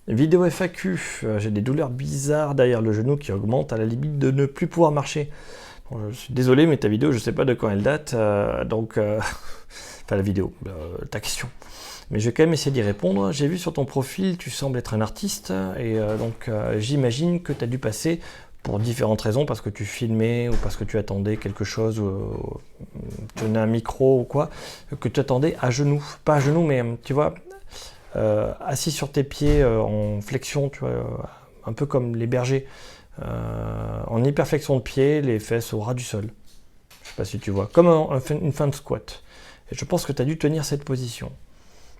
Vidéo FAQ, j'ai des douleurs bizarres derrière le genou qui augmentent à la limite de ne plus pouvoir marcher. Bon, je suis désolé, mais ta vidéo, je sais pas de quand elle date, enfin la vidéo, ta question. Mais je vais quand même essayer d'y répondre. J'ai vu sur ton profil, tu sembles être un artiste, et j'imagine que tu as dû passer pour différentes raisons, parce que tu filmais, ou parce que tu attendais quelque chose, ou tu tenais un micro ou quoi, que tu attendais à genoux. Pas à genoux, mais tu vois, assis sur tes pieds en flexion, tu vois, un peu comme les bergers, en hyperflexion de pied, les fesses au ras du sol. Je sais pas si tu vois, comme une fin de squat. Et je pense que tu as dû tenir cette position.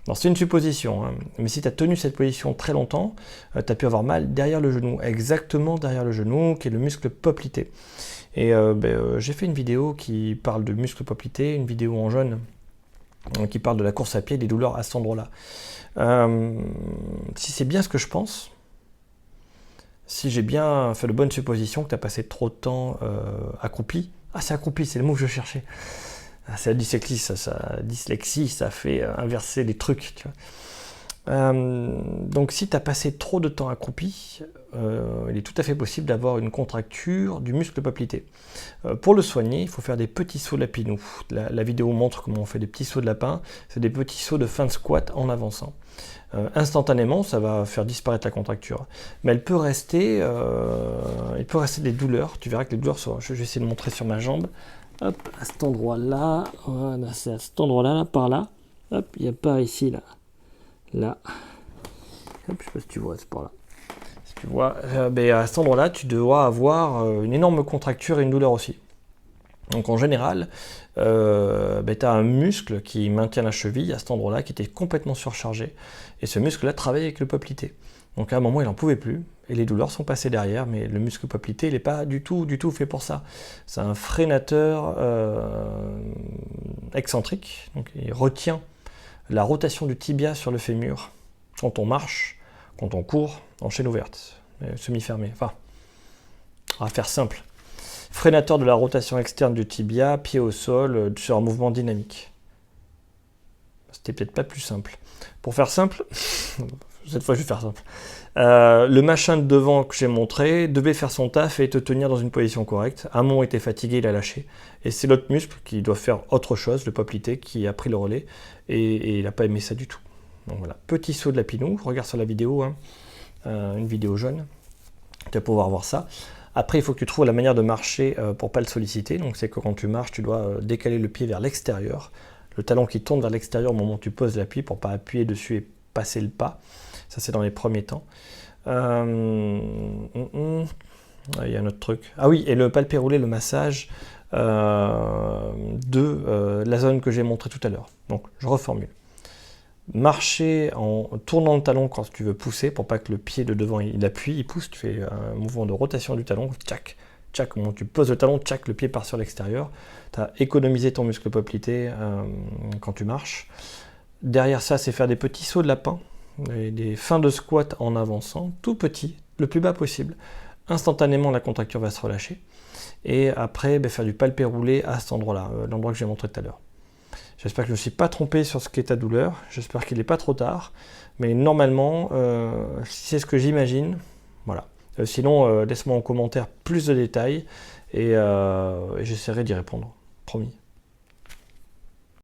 Alors c'est une supposition, hein, mais si tu as tenu cette position très longtemps, tu as pu avoir mal derrière le genou, exactement derrière le genou, qui est le muscle poplité. Et j'ai fait une vidéo qui parle de muscle poplité, une vidéo en jaune, qui parle de la course à pied, des douleurs à cet endroit-là. Si c'est bien ce que je pense, si j'ai bien fait de bonnes suppositions, que tu as passé trop de temps accroupi, c'est accroupi, c'est le mot que je cherchais. C'est la dyslexie, ça fait inverser les trucs. Tu vois. Donc si tu as passé trop de temps accroupi, il est tout à fait possible d'avoir une contracture du muscle poplité. Pour le soigner, il faut faire des petits sauts lapinous. La vidéo montre comment on fait des petits sauts de lapin. C'est des petits sauts de fin de squat en avançant. Instantanément, ça va faire disparaître la contracture. Mais il peut rester des douleurs. Tu verras que les douleurs sont... Je vais essayer de montrer sur ma jambe. Hop, à cet endroit-là, voilà, c'est à cet endroit-là, là, par là. Hop, il n'y a pas ici, là. Là. Hop, je sais pas si tu vois, c'est par là. Si tu vois, à cet endroit-là, tu dois avoir une énorme contracture et une douleur aussi. Donc en général, tu as un muscle qui maintient la cheville à cet endroit-là, qui était complètement surchargé. Et ce muscle-là travaille avec le poplité. Donc à un moment, il n'en pouvait plus, et les douleurs sont passées derrière, mais le muscle poplité, il n'est pas du tout fait pour ça. C'est un freinateur excentrique, donc il retient la rotation du tibia sur le fémur quand on marche, quand on court, en chaîne ouverte, semi-fermée. Enfin, on va faire simple. Freinateur de la rotation externe du tibia, pied au sol, sur un mouvement dynamique. C'était peut-être pas plus simple. Pour faire simple, cette fois je vais faire simple. Le machin de devant que j'ai montré devait faire son taf et te tenir dans une position correcte. À un moment, il était fatigué, il a lâché. Et c'est l'autre muscle qui doit faire autre chose, le poplité, qui a pris le relais. Et il n'a pas aimé ça du tout. Donc voilà, petit saut de lapinou. Regarde sur la vidéo, hein. Une vidéo jaune. Tu vas pouvoir voir ça. Après, il faut que tu trouves la manière de marcher pour ne pas le solliciter. Donc c'est que quand tu marches, tu dois décaler le pied vers l'extérieur. Le talon qui tourne vers l'extérieur au moment où tu poses l'appui pour ne pas appuyer dessus et passer le pas. Ça, c'est dans les premiers temps. Il y a un autre truc. Ah oui, et le palpé roulé, le massage de la zone que j'ai montré tout à l'heure. Donc, je reformule. Marcher en tournant le talon quand tu veux pousser, pour pas que le pied de devant il appuie, il pousse, tu fais un mouvement de rotation du talon, tchac, tchac, au moment où tu poses le talon, tchac, le pied part sur l'extérieur. Tu as économisé ton muscle poplité quand tu marches. Derrière ça, c'est faire des petits sauts de lapin, des fins de squat en avançant, tout petit, le plus bas possible. Instantanément, la contracture va se relâcher. Et après, faire du palpé roulé à cet endroit-là, l'endroit que j'ai montré tout à l'heure. J'espère que je ne me suis pas trompé sur ce qu'est ta douleur. J'espère qu'il n'est pas trop tard. Mais normalement, si c'est ce que j'imagine, voilà. Sinon, laisse-moi en commentaire plus de détails et j'essaierai d'y répondre. Promis.